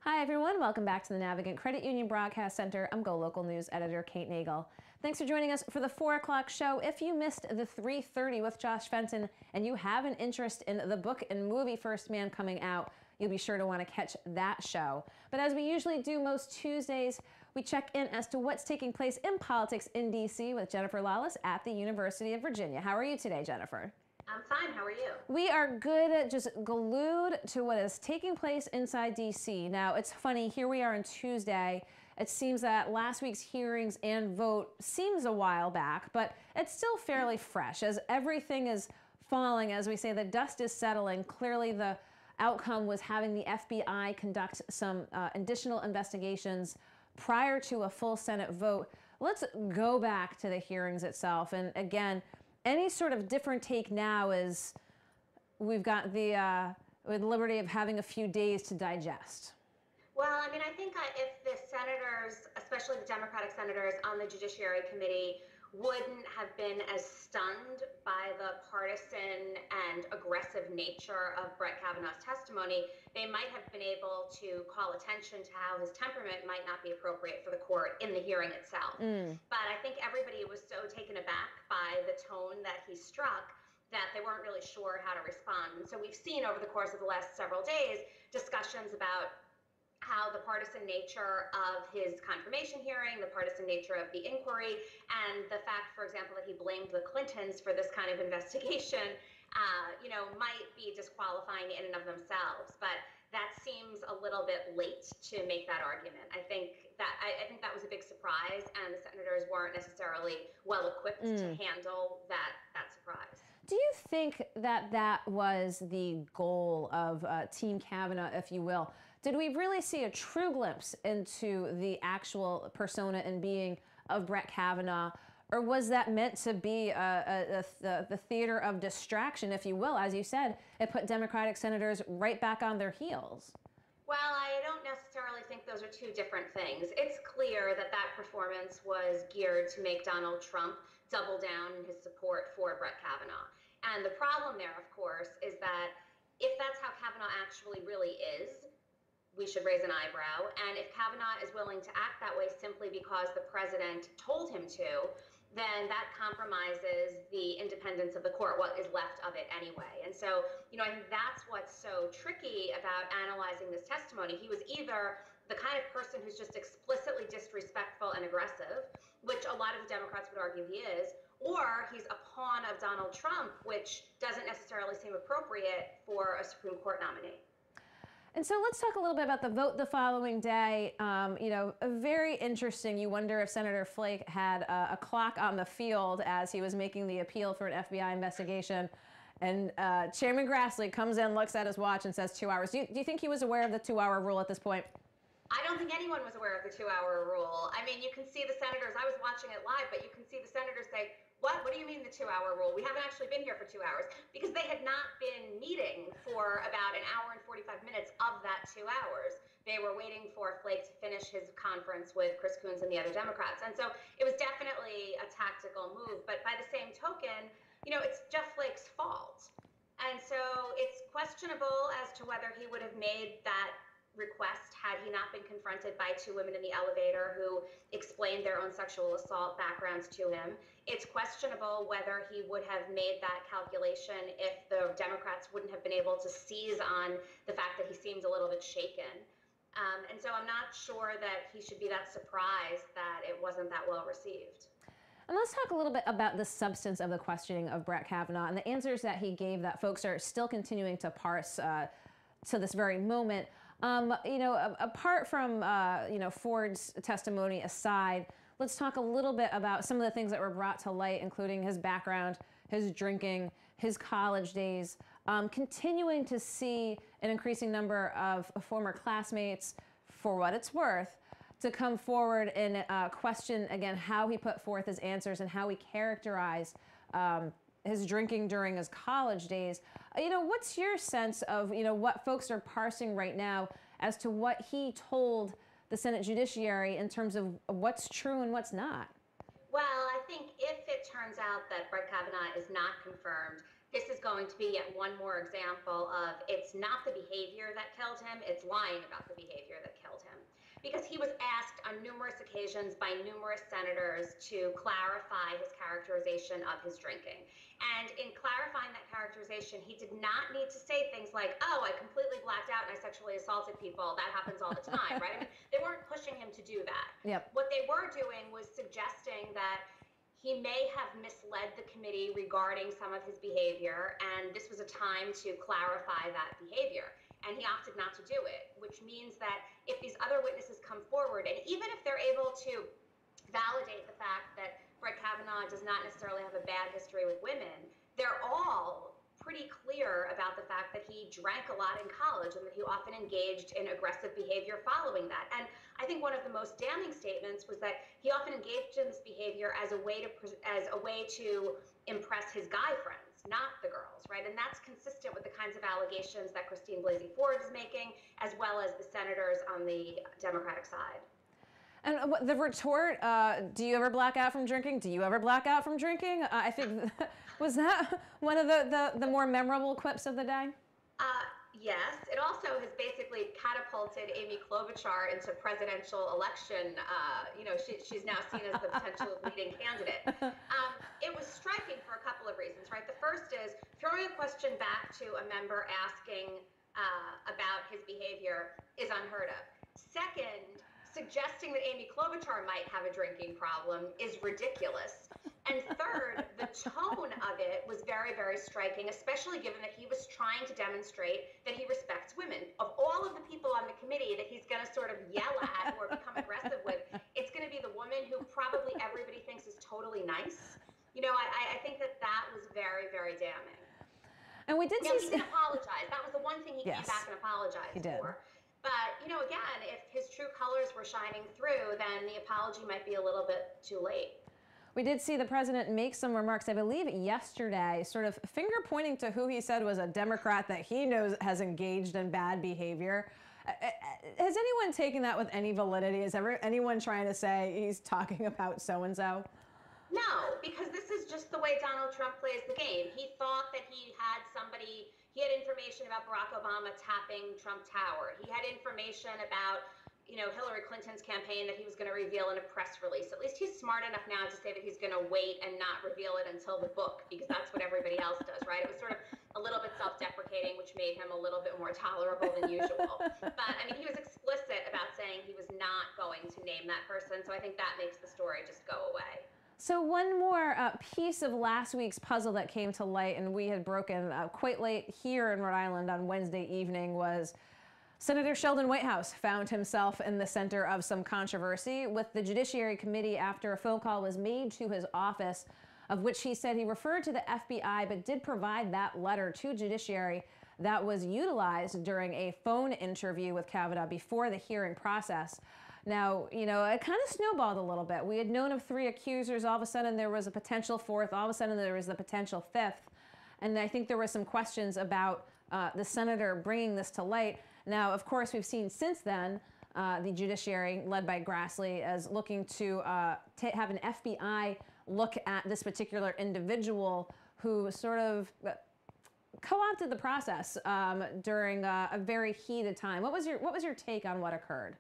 Hi everyone, welcome back to the Navigant Credit Union Broadcast Center. I'm GoLocal News editor Kate Nagel. Thanks for joining us for the 4 o'clock show. If you missed the 3:30 with Josh Fenton and you have an interest in the book and movie First Man coming out, you'll be sure to want to catch that show. But as we usually do most Tuesdays, we check in as to what's taking place in politics in D.C. with Jennifer Lawless at the University of Virginia. How are you today, Jennifer? I'm fine. How are you? We are good, just glued to what is taking place inside D.C. Now, it's funny, here we are on Tuesday. It seems that last week's hearings and vote seems a while back, but it's still fairly fresh as everything is falling. As we say, the dust is settling. Clearly, the outcome was having the FBI conduct some additional investigations prior to a full Senate vote. Let's go back to the hearings itself. And again, any sort of different take now is we've got the liberty of having a few days to digest. Well, I mean, I think if the senators, especially the Democratic senators on the Judiciary Committee, wouldn't have been as stunned by the partisan and aggressive nature of Brett Kavanaugh's testimony, they might have been able to call attention to how his temperament might not be appropriate for the court in the hearing itself. But I think everybody was so taken aback by the tone that he struck that they weren't really sure how to respond. And so we've seen over the course of the last several days discussions about how the partisan nature of his confirmation hearing, the partisan nature of the inquiry, and the fact, for example, that he blamed the Clintons for this kind of investigation, might be disqualifying in and of themselves. But that seems a little bit late to make that argument. I think that was a big surprise, and the senators weren't necessarily well equipped to handle that surprise. Do you think that that was the goal of Team Kavanaugh, if you will? Did we really see a true glimpse into the actual persona and being of Brett Kavanaugh? Or was that meant to be the theater of distraction, if you will? As you said, it put Democratic senators right back on their heels. Well, I don't necessarily think those are two different things. It's clear that that performance was geared to make Donald Trump double down in his support for Brett Kavanaugh. And the problem there, of course, is that if that's how Kavanaugh actually really is, we should raise an eyebrow. And if Kavanaugh is willing to act that way simply because the president told him to, then that compromises the independence of the court, what is left of it anyway. And so, I think that's what's so tricky about analyzing this testimony. He was either the kind of person who's just explicitly disrespectful and aggressive, which a lot of the Democrats would argue he is, or he's a pawn of Donald Trump, which doesn't necessarily seem appropriate for a Supreme Court nominee. And so let's talk a little bit about the vote the following day. Very interesting. You wonder if Senator Flake had a clock on the field as he was making the appeal for an FBI investigation. And Chairman Grassley comes in, looks at his watch, and says 2 hours. Do you think he was aware of the 2-hour rule at this point? I don't think anyone was aware of the 2-hour rule. I mean, you can see the senators. I was watching it live, but you can see the senators say, What do you mean the 2-hour rule? We haven't actually been here for 2 hours, because they had not been meeting for about an hour and 45 minutes of that 2 hours. They were waiting for Flake to finish his conference with Chris Coons and the other Democrats. And so it was definitely a tactical move. But by the same token, it's Jeff Flake's fault. And so it's questionable as to whether he would have made that request had he not been confronted by two women in the elevator who explained their own sexual assault backgrounds to him. It's questionable whether he would have made that calculation if the Democrats wouldn't have been able to seize on the fact that he seemed a little bit shaken. And so I'm not sure that he should be that surprised that it wasn't that well received. And let's talk a little bit about the substance of the questioning of Brett Kavanaugh and the answers that he gave that folks are still continuing to parse to this very moment. Apart from, Ford's testimony aside, let's talk a little bit about some of the things that were brought to light, including his background, his drinking, his college days, continuing to see an increasing number of former classmates, for what it's worth, to come forward and question, again, how he put forth his answers and how he characterized his drinking during his college days. What's your sense of, what folks are parsing right now as to what he told the Senate Judiciary in terms of what's true and what's not? Well, I think if it turns out that Brett Kavanaugh is not confirmed, this is going to be yet one more example of it's not the behavior that killed him, it's lying about the behavior that killed him. Because he was asked on numerous occasions by numerous senators to clarify his characterization of his drinking. And in clarifying that characterization, he did not need to say things like, oh, I completely blacked out and I sexually assaulted people. That happens all the time, right? I mean, they weren't pushing him to do that. Yep. What they were doing was suggesting that he may have misled the committee regarding some of his behavior, and this was a time to clarify that behavior. And he opted not to do it, which means that if these other witnesses come forward, and even if they're able to validate the fact that Brett Kavanaugh does not necessarily have a bad history with women, they're all pretty clear about the fact that he drank a lot in college and that he often engaged in aggressive behavior following that. And I think one of the most damning statements was that he often engaged in this behavior as a way to impress his guy friends, not the girls, right? And that's consistent with the kinds of allegations that Christine Blasey Ford is making, as well as the senators on the Democratic side. And the retort, do you ever black out from drinking? Do you ever black out from drinking? I think, was that one of the more memorable quips of the day? Yes. It also has basically catapulted Amy Klobuchar into presidential election. She's now seen as the potential leading candidate. It was striking for a couple of reasons, right? The first is throwing a question back to a member asking about his behavior is unheard of. Second, suggesting that Amy Klobuchar might have a drinking problem is ridiculous. And third, the tone of it was very, very striking, especially given that he was trying to demonstrate that he respects women. Of all of the people on the committee that he's going to sort of yell at or become aggressive with, it's going to be the woman who probably everybody thinks is totally nice. I think that was very, very damning. And we did see... He did apologize. That was the one thing he Yes. came back and apologized He did. for. But, again, if his true colors were shining through, then the apology might be a little bit too late. We did see the president make some remarks, I believe yesterday, sort of finger pointing to who he said was a Democrat that he knows has engaged in bad behavior. Has anyone taken that with any validity? Is anyone trying to say he's talking about so-and-so? No, because this is just the way Donald Trump plays the game. He thought that he had information about Barack Obama tapping Trump Tower. He had information about, Hillary Clinton's campaign that he was going to reveal in a press release. At least he's smart enough now to say that he's going to wait and not reveal it until the book, because that's what everybody else does, right? It was sort of a little bit self-deprecating, which made him a little bit more tolerable than usual. But, he was explicit about saying he was not going to name that person, so I think that makes the story just go away. So one more piece of last week's puzzle that came to light, and we had broken quite late here in Rhode Island on Wednesday evening, was Senator Sheldon Whitehouse found himself in the center of some controversy with the Judiciary Committee after a phone call was made to his office, of which he said he referred to the FBI, but did provide that letter to Judiciary that was utilized during a phone interview with Kavanaugh before the hearing process. Now, it kind of snowballed a little bit. We had known of 3 accusers. All of a sudden, there was a potential 4th. All of a sudden, there was the potential 5th. And I think there were some questions about the senator bringing this to light. Now, of course, we've seen since then the judiciary, led by Grassley, as looking to have an FBI look at this particular individual who sort of co-opted the process during a very heated time. What was your take on what occurred?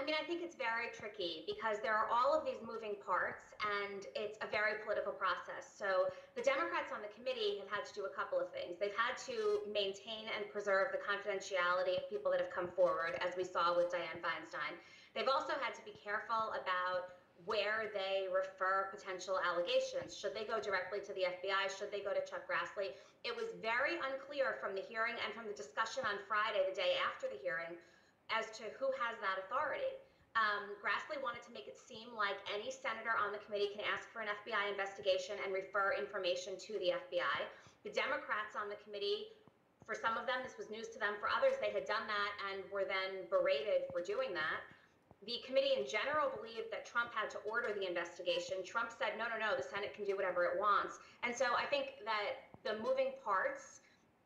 I think it's very tricky because there are all of these moving parts and it's a very political process. So the Democrats on the committee have had to do a couple of things. They've had to maintain and preserve the confidentiality of people that have come forward, as we saw with Dianne Feinstein. They've also had to be careful about where they refer potential allegations. Should they go directly to the FBI? Should they go to Chuck Grassley? It was very unclear from the hearing and from the discussion on Friday, the day after the hearing, as to who has that authority. Grassley wanted to make it seem like any senator on the committee can ask for an FBI investigation and refer information to the FBI. The Democrats on the committee, for some of them, this was news to them. For others, they had done that and were then berated for doing that. The committee in general believed that Trump had to order the investigation. Trump said, no, the Senate can do whatever it wants. And so I think that the moving parts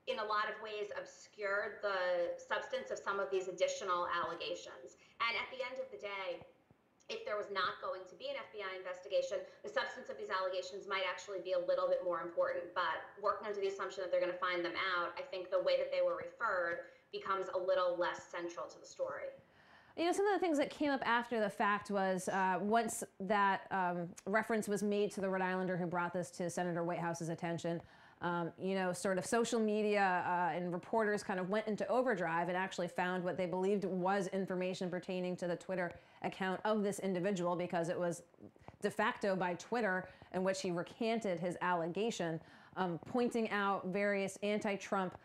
in a lot of ways obscured the substance of some of these additional allegations. And at the end of the day, if there was not going to be an FBI investigation, the substance of these allegations might actually be a little bit more important. But working under the assumption that they're going to find them out, I think the way that they were referred becomes a little less central to the story. You know, some of the things that came up after the fact was once that reference was made to the Rhode Islander who brought this to Senator Whitehouse's attention, you know, sort of social media and reporters kind of went into overdrive and actually found what they believed was information pertaining to the Twitter account of this individual, because it was de facto by Twitter in which he recanted his allegation, pointing out various anti-Trump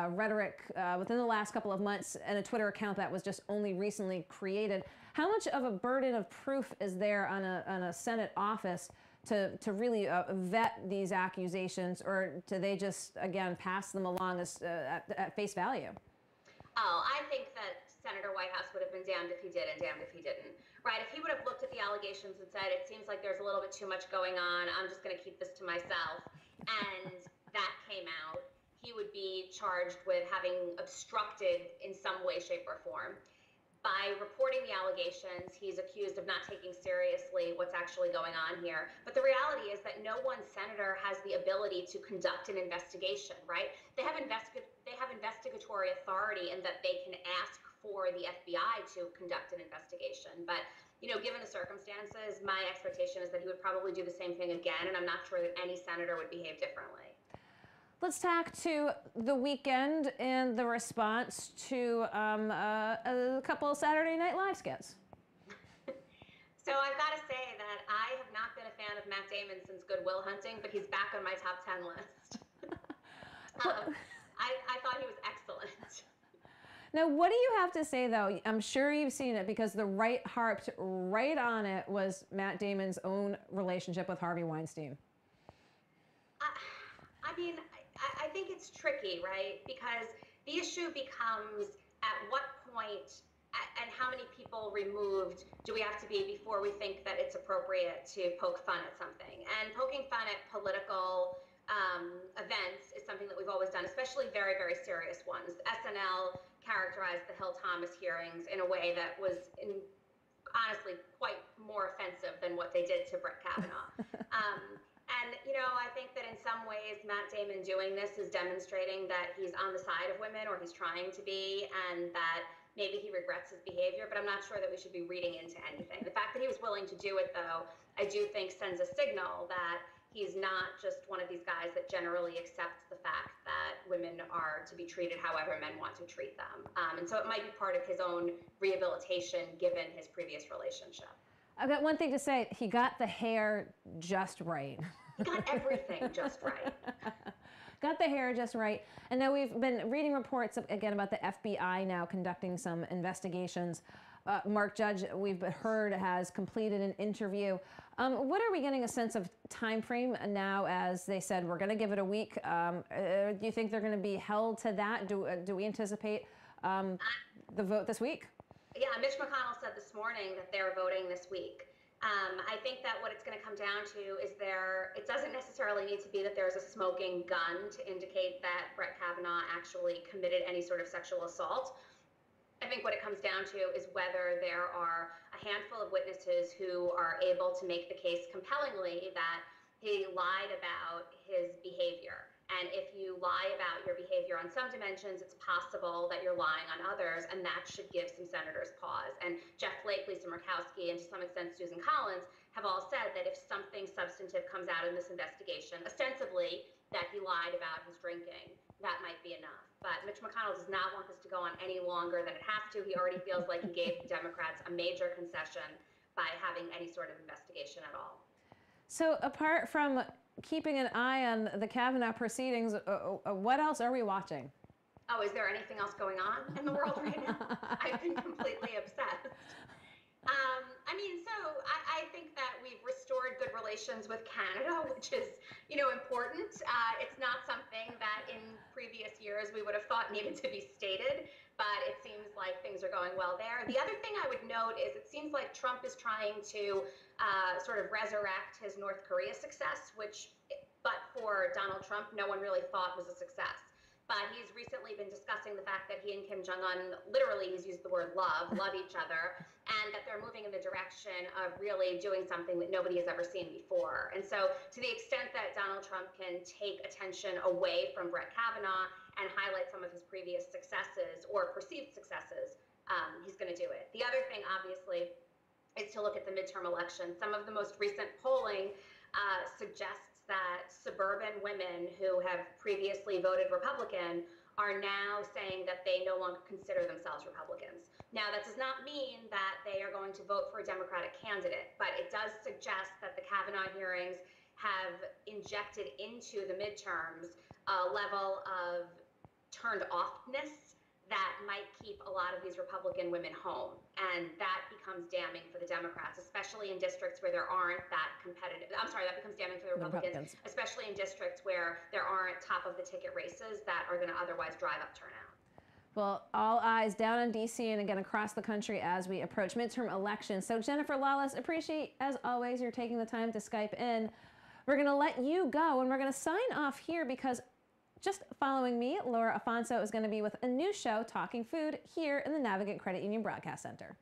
rhetoric within the last couple of months, and a Twitter account that was just only recently created. How much of a burden of proof is there on a Senate office to really vet these accusations, or do they just, again, pass them along as, at face value? Oh, I think that Senator Whitehouse would have been damned if he did and damned if he didn't, right? If he would have looked at the allegations and said, it seems like there's a little bit too much going on, I'm just going to keep this to myself, and that came out, he would be charged with having obstructed in some way, shape, or form. By reporting the allegations, he's accused of not taking seriously what's actually going on here. But the reality is that no one senator has the ability to conduct an investigation, right? They have investigatory authority in that they can ask for the FBI to conduct an investigation. But, you know, given the circumstances, my expectation is that he would probably do the same thing again, and I'm not sure that any senator would behave differently. Let's talk to the weekend and the response to a couple of Saturday Night Live skits. So I've got to say that I have not been a fan of Matt Damon since Good Will Hunting, but he's back on my top 10 list. I thought he was excellent. Now, what do you have to say, though? I'm sure you've seen it, because the right harped right on it was Matt Damon's own relationship with Harvey Weinstein. I mean, I think it's tricky, right? Because the issue becomes at what point and how many people removed do we have to be before we think that it's appropriate to poke fun at something? And poking fun at political events is something that we've always done, especially very, very serious ones. SNL characterized the Hill Thomas hearings in a way that was honestly quite more offensive than what they did to Brett Kavanaugh. And, you know, I think that in some ways Matt Damon doing this is demonstrating that he's on the side of women, or he's trying to be, and that maybe he regrets his behavior, but I'm not sure that we should be reading into anything. The fact that he was willing to do it, though, I do think sends a signal that he's not just one of these guys that generally accepts the fact that women are to be treated however men want to treat them. And so it might be part of his own rehabilitation given his previous relationship. I've got one thing to say. He got the hair just right. He got everything just right. Got the hair just right. And now we've been reading reports, again, about the FBI now conducting some investigations. Mark Judge, we've heard, has completed an interview. What are we getting a sense of time frame now, as they said, we're going to give it a week? Do you think they're going to be held to that? Do we anticipate the vote this week? Yeah, Mitch McConnell said this morning that they're voting this week. I think that what it's going to come down to is it doesn't necessarily need to be that there's a smoking gun to indicate that Brett Kavanaugh actually committed any sort of sexual assault. I think what it comes down to is whether there are a handful of witnesses who are able to make the case compellingly that he lied about his behavior. And if you lie about your behavior on some dimensions, it's possible that you're lying on others, and that should give some senators pause. And Jeff Flake, Lisa Murkowski, and to some extent Susan Collins have all said that if something substantive comes out in this investigation, ostensibly that he lied about his drinking, that might be enough. But Mitch McConnell does not want this to go on any longer than it has to. He already feels like he gave the Democrats a major concession by having any sort of investigation at all. So apart from keeping an eye on the Kavanaugh proceedings, what else are we watching? Oh, is there anything else going on in the world right now? I've been completely obsessed. I mean, so I think that we've restored good relations with Canada, which is, you know, important. It's not something that in previous years we would have thought needed to be stated, but it seems like things are going well there. The other thing I would note is it seems like Trump is trying to sort of resurrect his North Korea success, which, but for Donald Trump, no one really thought was a success. but he's recently been discussing the fact that he and Kim Jong-un, literally he's used the word love each other, and that they're moving in the direction of really doing something that nobody has ever seen before. And so to the extent that Donald Trump can take attention away from Brett Kavanaugh and highlight some of his previous successes or perceived successes, he's going to do it. The other thing, obviously, is to look at the midterm election. Some of the most recent polling suggests that suburban women who have previously voted Republican are now saying that they no longer consider themselves Republicans. Now, that does not mean that they are going to vote for a Democratic candidate, but it does suggest that the Kavanaugh hearings have injected into the midterms a level of turned offness that might keep a lot of these Republican women home. And that becomes damning for the Democrats, especially in districts where there aren't that competitive. I'm sorry, that becomes damning for the Republicans, especially in districts where there aren't top of the ticket races that are going to otherwise drive up turnout. Well, all eyes down on D.C. and again across the country as we approach midterm elections. So Jennifer Lawless, appreciate, as always, you're taking the time to Skype in. We're going to let you go, and we're going to sign off here because just following me, Laura Afonso is going to be with a new show, Talking Food, here in the Navigant Credit Union Broadcast Center.